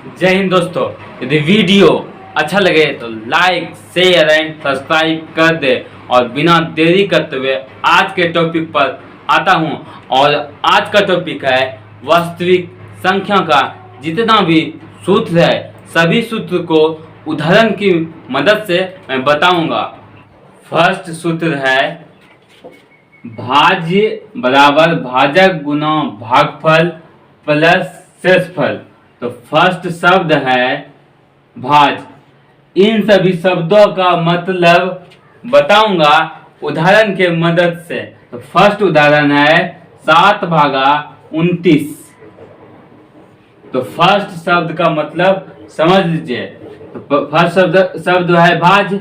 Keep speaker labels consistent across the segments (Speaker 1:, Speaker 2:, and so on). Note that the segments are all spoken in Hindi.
Speaker 1: जय हिंद दोस्तों। यदि वीडियो अच्छा लगे तो लाइक शेयर एंड सब्सक्राइब कर दे। और बिना देरी करते हुए आज के टॉपिक पर आता हूं। और आज का टॉपिक है वास्तविक संख्या का जितना भी सूत्र है सभी सूत्र को उदाहरण की मदद से मैं बताऊंगा। फर्स्ट सूत्र है भाज्य बराबर भाजक गुना भागफल प्लस शेषफल। तो फर्स्ट शब्द है भाज। इन सभी शब्दों का मतलब बताऊंगा उदाहरण के मदद से। तो फर्स्ट उदाहरण है 7/29। तो फर्स्ट शब्द का मतलब समझ लीजिए। तो फर्स्ट शब्द है भाज।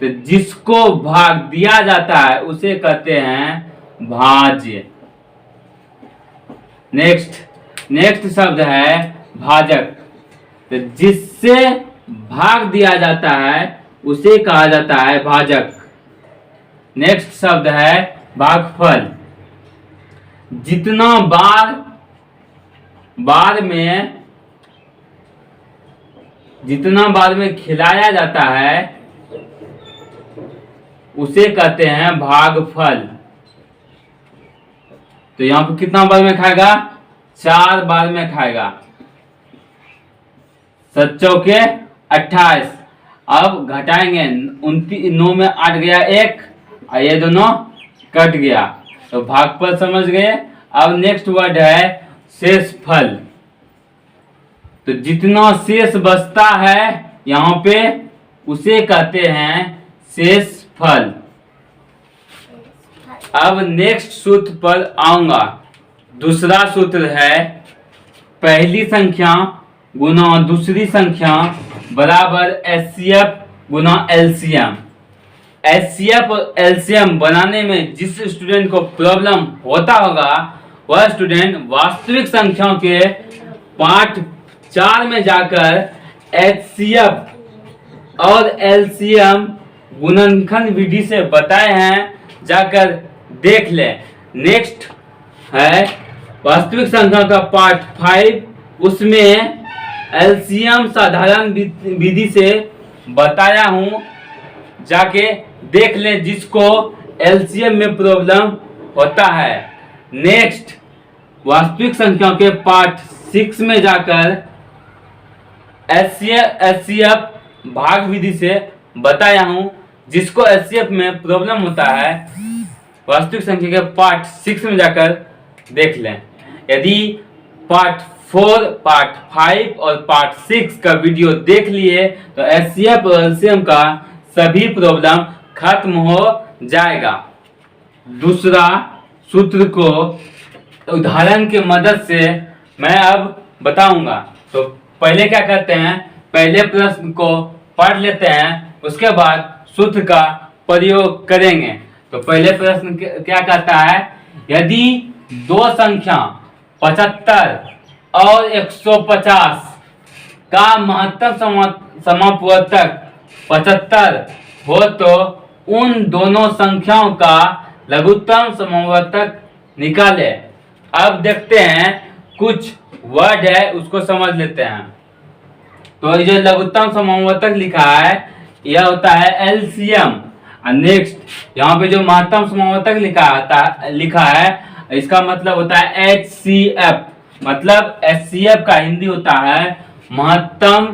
Speaker 1: तो जिसको भाग दिया जाता है उसे कहते हैं भाज्य। नेक्स्ट शब्द है भाजक। तो जिससे भाग दिया जाता है उसे कहा जाता है भाजक। नेक्स्ट शब्द है भागफल। जितना बार में खिलाया जाता है उसे कहते हैं भागफल। तो यहाँ पर कितना बार में खाएगा? 4 बार में खाएगा। 7 चौके 28। अब घटाएंगे 9 में 8 गया 1 और ये दोनों कट गया। तो भागफल समझ गए। अब नेक्स्ट वर्ड है शेषफल। तो जितना शेष बचता है यहाँ पे उसे कहते हैं शेषफल। अब नेक्स्ट सूत्र पर आऊंगा। दूसरा सूत्र है पहली संख्या गुना दूसरी संख्या बराबर एचसीएफ गुना एलसीएम। एचसीएफ और एलसीएम बनाने में जिस स्टूडेंट को प्रॉब्लम होता होगा वह स्टूडेंट वास्तविक संख्याओं के पार्ट 4 में जाकर एचसीएफ और एलसीएम गुणनखंड विधि से बताए हैं, जाकर देख ले। नेक्स्ट है वास्तविक संख्या का पार्ट 5। उसमें एलसीएम साधारण विधि से बताया हूं, जाके देख ले जिसको एलसीएम में प्रॉब्लम होता है। नेक्स्ट वास्तविक संख्याओं के पार्ट 6 में जाकर एचसीएफ भाग विधि से बताया हूं, जिसको एचसीएफ में प्रॉब्लम होता है वास्तविक संख्या के पार्ट 6 में जाकर देख लें। यदि पार्ट 4, पार्ट 5 और पार्ट 6 का वीडियो देख लिए तो एचसीएफ और एलसीएम का सभी प्रॉब्लम खत्म हो जाएगा। दूसरा सूत्र को उदाहरण के मदद से मैं अब बताऊंगा। तो पहले क्या करते हैं, पहले प्रश्न को पढ़ लेते हैं, उसके बाद सूत्र का प्रयोग करेंगे। तो पहले प्रश्न क्या कहता है, यदि दो संख्या 75 और 150 का महत्तम समापवर्तक 75 हो तो उन दोनों संख्याओं का लघुत्तम समापवर्तक निकाले। अब देखते हैं कुछ वर्ड है उसको समझ लेते हैं। तो ये जो लघुत्तम समापवर्तक लिखा है यह होता है एलसीएम। नेक्स्ट यहाँ पे जो महत्तम समापवर्तक लिखा है इसका मतलब होता है एचसीएफ। मतलब एचसीएफ का हिंदी होता है महत्तम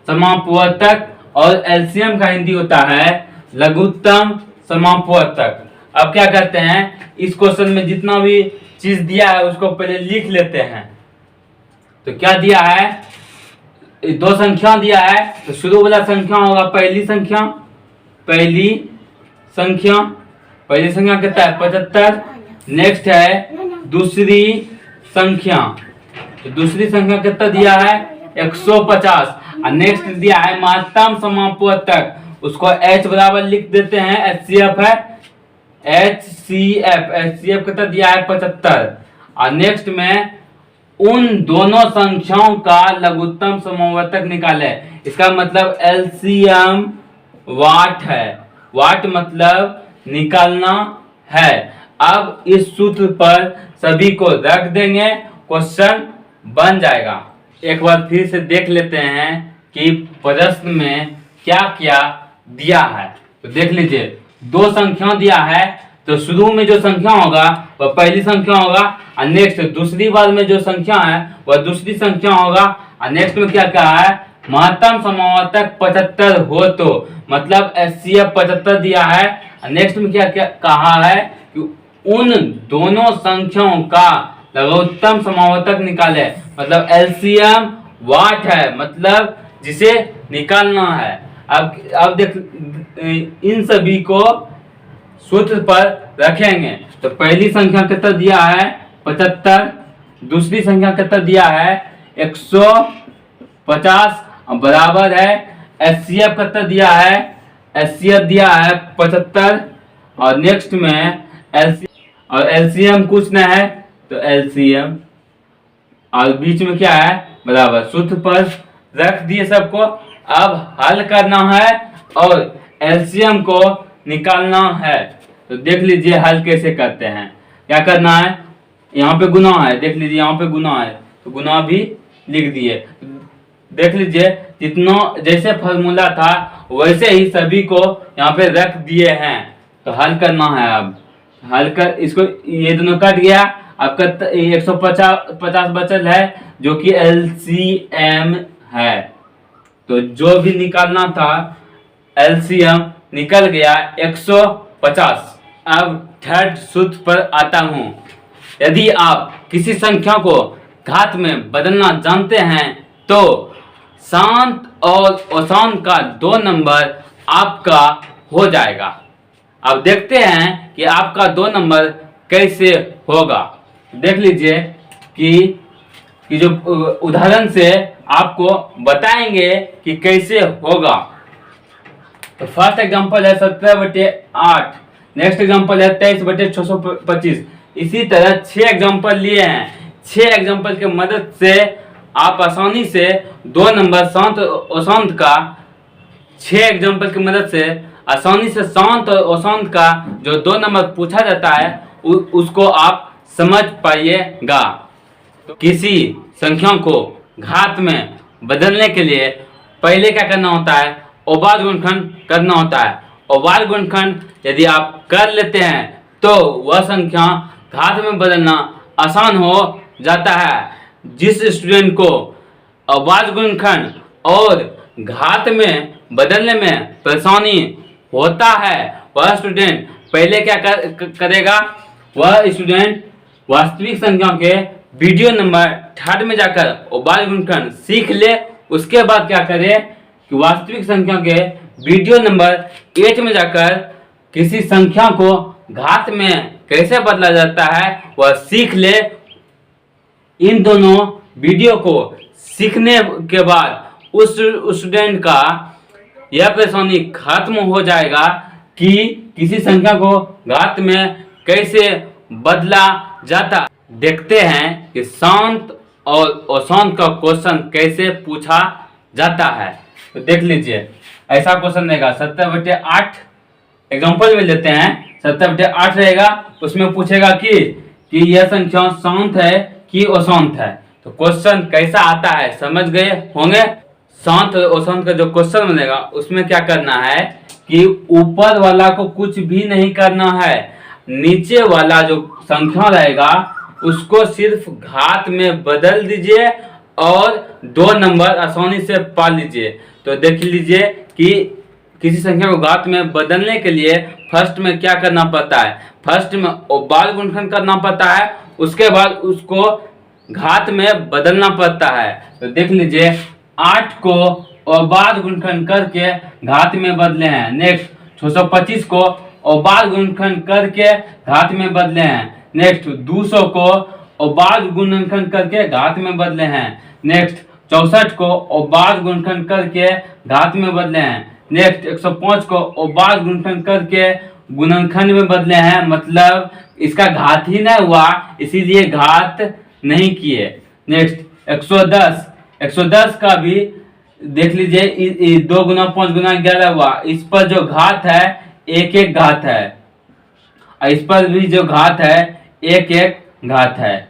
Speaker 1: समापवर्तक और एलसीएम का हिंदी होता है लघुत्तम समापवर्तक। अब क्या करते हैं, इस क्वेश्चन में जितना भी चीज दिया है उसको पहले लिख लेते हैं। तो क्या दिया है, 2 संख्या दिया है। तो शुरू वाला संख्या होगा पहली संख्या कितना है 75। नेक्स्ट है दूसरी संख्या। तो दूसरी संख्या कितना दिया है 150। और नेक्स्ट दिया है महत्तम समापवर्तक, उसको H बराबर लिख देते हैं, एचसीएफ है एचसीएफ कितना दिया है 75। और नेक्स्ट में उन दोनों संख्याओं का लघुत्तम समापवर्तक निकाले। इसका मतलब एलसीएम वाट है, वाट मतलब निकालना है। अब इस सूत्र पर सभी को रख देंगे, क्वेश्चन बन जाएगा। एक बार फिर से देख लेते हैं कि प्रश्न में क्या क्या दिया है। तो देख लीजिए, दो संख्या दिया है, तो शुरू में जो संख्या होगा वह पहली संख्या होगा, और नेक्स्ट दूसरी बार में जो संख्या है वह दूसरी संख्या होगा, और नेक्स्ट में क्या कहा है, महत्तम समावर्तक 75 हो तो, मतलब एचसीएफ 75 दिया है। नेक्स्ट में क्या क्या कहा है कि उन दोनों संख्याओं का लघुत्तम समावर्तक निकाले, मतलब एलसीएम वाट है, मतलब जिसे निकालना है। अब देख, इन सभी को सूत्र पर रखेंगे। तो पहली संख्या कितना दिया है 75, दूसरी संख्या कितना दिया है 150, बराबर है एचसीएफ कितना दिया है, एचसीएफ दिया है 75, और नेक्स्ट में एलसीएम कुछ न है तो एलसीएम, और बीच में क्या है बराबर, सूत्र पर रख दिए सबको। अब हल करना है और एलसीएम को निकालना है। तो देख लीजिए हल कैसे करते हैं। क्या करना है, यहाँ पे गुना है, देख लीजिए यहाँ पे गुना है, तो गुना भी लिख दिए। देख लीजिए जितना जैसे फॉर्मूला था वैसे ही सभी को यहाँ पे रख दिए हैं। तो हल करना है। अब हल कर, इसको ये दोनों कट गया, अब 150 बचल है जो कि एलसीएम है। तो जो भी निकालना था एलसीएम निकल गया 150। अब थर्ड सूत्र पर आता हूं। यदि आप किसी संख्या को घात में बदलना जानते हैं तो शांत और अशांत का 2 नंबर आपका हो जाएगा। अब देखते हैं कि आपका 2 नंबर कैसे होगा। देख लीजिए कि जो उदाहरण से आपको बताएंगे कि कैसे होगा। तो फर्स्ट एग्जांपल है 17/8, नेक्स्ट एग्जांपल है 23/625। इसी तरह 6 एग्जांपल लिए हैं। 6 एग्जांपल के मदद से आप आसानी से 2 नंबर शांत और अशांत का, 6 एग्जांपल की मदद से आसानी से शांत और अशांत का जो 2 नंबर पूछा जाता है उसको आप समझ पाइएगा। तो किसी संख्या को घात में बदलने के लिए पहले क्या करना होता है, अवभाज्य गुणनखंड करना होता है। अवभाज्य गुणनखंड यदि आप कर लेते हैं तो वह संख्या घात में बदलना आसान हो जाता है। जिस स्टूडेंट को अवभाज्य गुणनखंड और घात में बदलने में परेशानी होता है वह स्टूडेंट पहले क्या करेगा, वह स्टूडेंट वास्तविक संख्या के वीडियो नंबर 3 में जाकर अवभाज्य गुणनखंड सीख ले। उसके बाद क्या करे कि वास्तविक संख्या के वीडियो नंबर 8 में जाकर किसी संख्या को घात में कैसे बदला जाता है वह सीख ले। इन दोनों वीडियो को सीखने के बाद उस स्टूडेंट का यह परेशानी खत्म हो जाएगा कि किसी संख्या को घात में कैसे बदला जाता। देखते हैं कि शांत और अशांत का क्वेश्चन कैसे पूछा जाता है। तो देख लीजिए ऐसा क्वेश्चन रहेगा 17/8, एग्जांपल में लेते हैं 17/8 रहेगा। उसमें पूछेगा कि यह संख्या शांत है कि अशांत है। तो क्वेश्चन कैसा आता है समझ गए होंगे। शांत और अशांत का जो क्वेश्चन बनेगा उसमें क्या करना है कि ऊपर वाला को कुछ भी नहीं करना है, नीचे वाला जो संख्या रहेगा उसको सिर्फ घात में बदल दीजिए और 2 नंबर आसानी से पा लीजिए। तो देख लीजिए कि किसी संख्या को घात में बदलने के लिए फर्स्ट में क्या करना पड़ता है, फर्स्ट में अवभाज्य गुणनखंड करना पड़ता है, उसके बाद उसको घात में बदलना पड़ता है। तो देख लीजिए 8 को अवभाज्य गुणनखंड करके घात में बदले हैं। नेक्स्ट 625 को अवभाज्य गुणनखंड करके घात में बदले हैं। नेक्स्ट 200 को अवभाज्य गुणनखंड करके घात में बदले हैं। नेक्स्ट 64 को अवभाज्य गुणनखंड करके घात में बदले हैं। नेक्स्ट 105 को अवभाज्य गुणनखंड करके गुणनखंड में बदले हैं, मतलब इसका घात ही नहीं हुआ इसीलिए घात नहीं किए। नेक्स्ट 110 का भी देख लीजिए 2 गुना 5 गुना 11 हुआ, इस पर जो घात है 1 घात है, और इस पर भी जो घात है 1 घात है।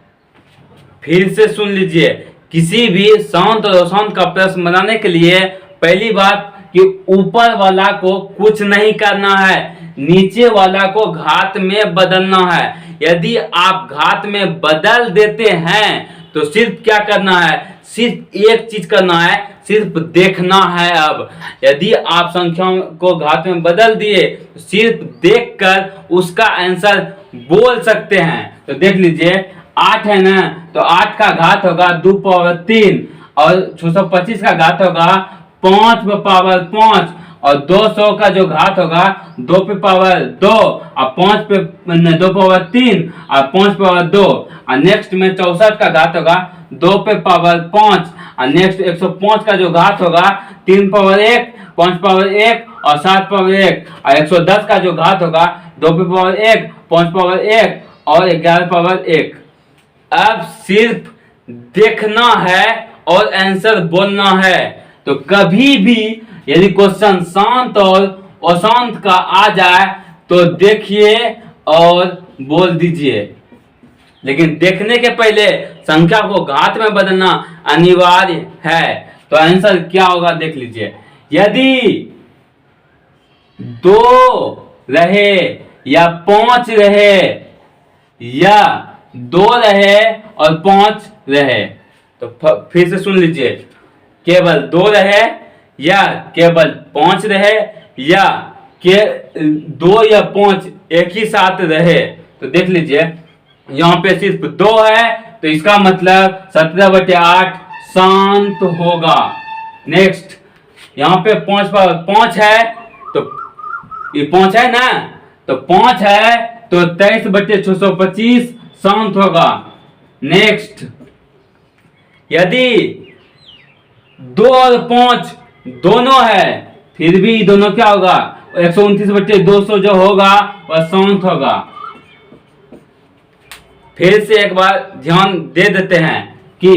Speaker 1: फिर से सुन लीजिए किसी भी शांत और अशांत का प्रश्न बनाने के लिए पहली बात कि ऊपर वाला को कुछ नहीं करना है, नीचे वाला को घात में बदलना है। यदि आप घात में बदल देते हैं तो सिर्फ क्या करना है, सिर्फ एक चीज करना है, सिर्फ देखना है। अब यदि आप संख्याओं को घात में बदल दिए तो सिर्फ देखकर उसका आंसर बोल सकते हैं। तो देख लीजिए 8 है ना, तो 8 का घात होगा 2 पावर 3 और 625 का घात होगा 5 पावर 5 और 200 का जो घात होगा 2 पे पावर 2 और 5 पे 2 पावर 3 और 5 पावर 2 और नेक्स्ट में 64 का घात होगा 2 पे पावर 5 और नेक्स्ट 105 का जो घात होगा 3 पावर 1 5 पावर 1 और 7 पावर 1 और 110 का जो घात होगा 2 पे पावर 1 5 पावर 1 और 11 पावर 1। अब सिर्फ देखना है और आंसर बोलना है। तो कभी भी यदि क्वेश्चन शांत और अशांत का आ जाए तो देखिए और बोल दीजिए, लेकिन देखने के पहले संख्या को घात में बदलना अनिवार्य है। तो आंसर क्या होगा देख लीजिए। यदि 2 रहे या 5 रहे या 2 रहे और 5 रहे, तो फिर से सुन लीजिए, केवल 2 रहे या केवल 5 रहे या 2 या 5 एक ही साथ रहे, तो देख लीजिए यहाँ पे सिर्फ 2 है तो इसका मतलब 17/8 शांत होगा। नेक्स्ट यहाँ पे 5 पावर 5 है तो ये 5 है ना, तो 5 है तो 23/625 शांत होगा। नेक्स्ट यदि 2 और 5 दोनों है फिर भी दोनों क्या होगा, 129/200 जो होगा वह शांत होगा। फिर से एक बार ध्यान दे देते हैं कि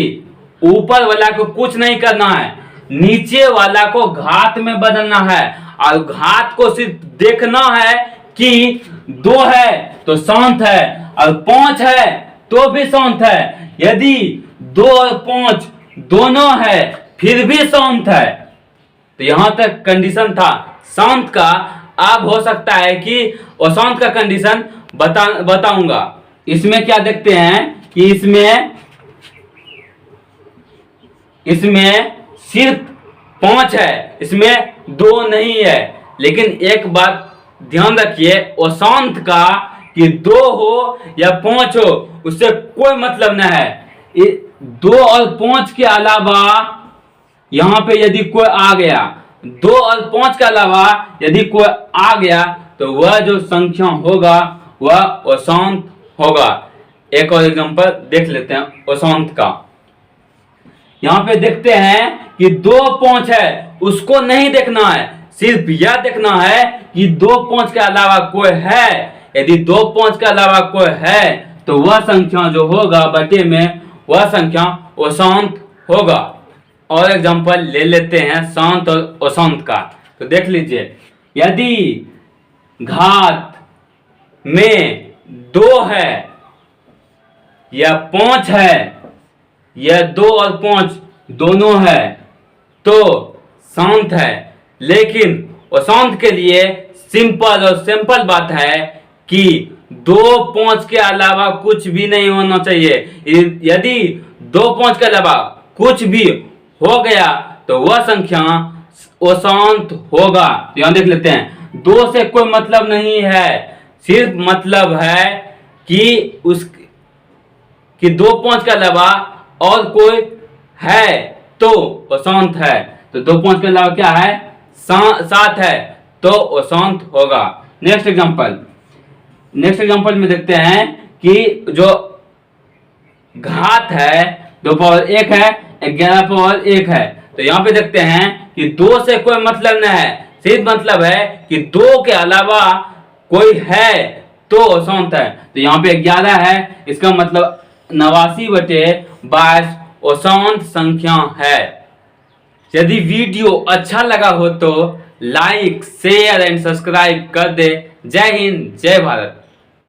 Speaker 1: ऊपर वाला को कुछ नहीं करना है, नीचे वाला को घात में बदलना है और घात को सिर्फ देखना है कि 2 है तो शांत है और 5 है तो भी शांत है। यदि 2 और 5 दोनों है फिर भी शांत है, तो यहां तक कंडीशन था शांत का। अब हो सकता है कि अशांत का कंडीशन बताऊंगा। इसमें क्या देखते हैं कि इसमें सिर्फ 5 है, इसमें 2 नहीं है। लेकिन एक बात ध्यान रखिए अशांत का कि 2 हो या 5 हो उससे कोई मतलब न है। 2 और 5 के अलावा यहाँ पे यदि कोई आ गया, 2 और 5 के अलावा यदि कोई आ गया तो वह जो संख्या होगा वह अशांत होगा। एक और एग्जांपल देख लेते हैं अशांत का। यहाँ पे देखते हैं कि 2 5 है, उसको नहीं देखना है, सिर्फ यह देखना है कि 2 5 के अलावा कोई है। यदि 2 5 के अलावा कोई है तो वह संख्या जो होगा बटे में वह संख्या अशांत होगा। और एग्जांपल ले लेते हैं शांत और अशांत का। तो देख लीजिए यदि घात में 2 है या 5 है या 2 और 5 दोनों है तो शांत है। लेकिन अशांत के लिए सिंपल और सिंपल बात है कि 2 5 के अलावा कुछ भी नहीं होना चाहिए। यदि 2 5 के अलावा कुछ भी हो गया तो वह संख्या अशांत होगा। तो यहां देख लेते हैं 2 से कोई मतलब नहीं है, सिर्फ मतलब है कि 2 5 के अलावा और कोई है तो अशांत है। तो 2 5 के अलावा क्या है, 7 है तो अशांत होगा। नेक्स्ट एग्जांपल में देखते हैं कि जो घात है 2 पावर 1 है, 11 पावर 1 है। तो यहाँ पे देखते हैं कि 2 से कोई मतलब नहीं है, सिर्फ मतलब है कि 2 के अलावा कोई है तो अशांत है। तो यहाँ पे 11 है, इसका मतलब 89/22 अशांत संख्या है। यदि वीडियो अच्छा लगा हो तो लाइक शेयर एंड सब्सक्राइब कर दे। जय हिंद जय भारत।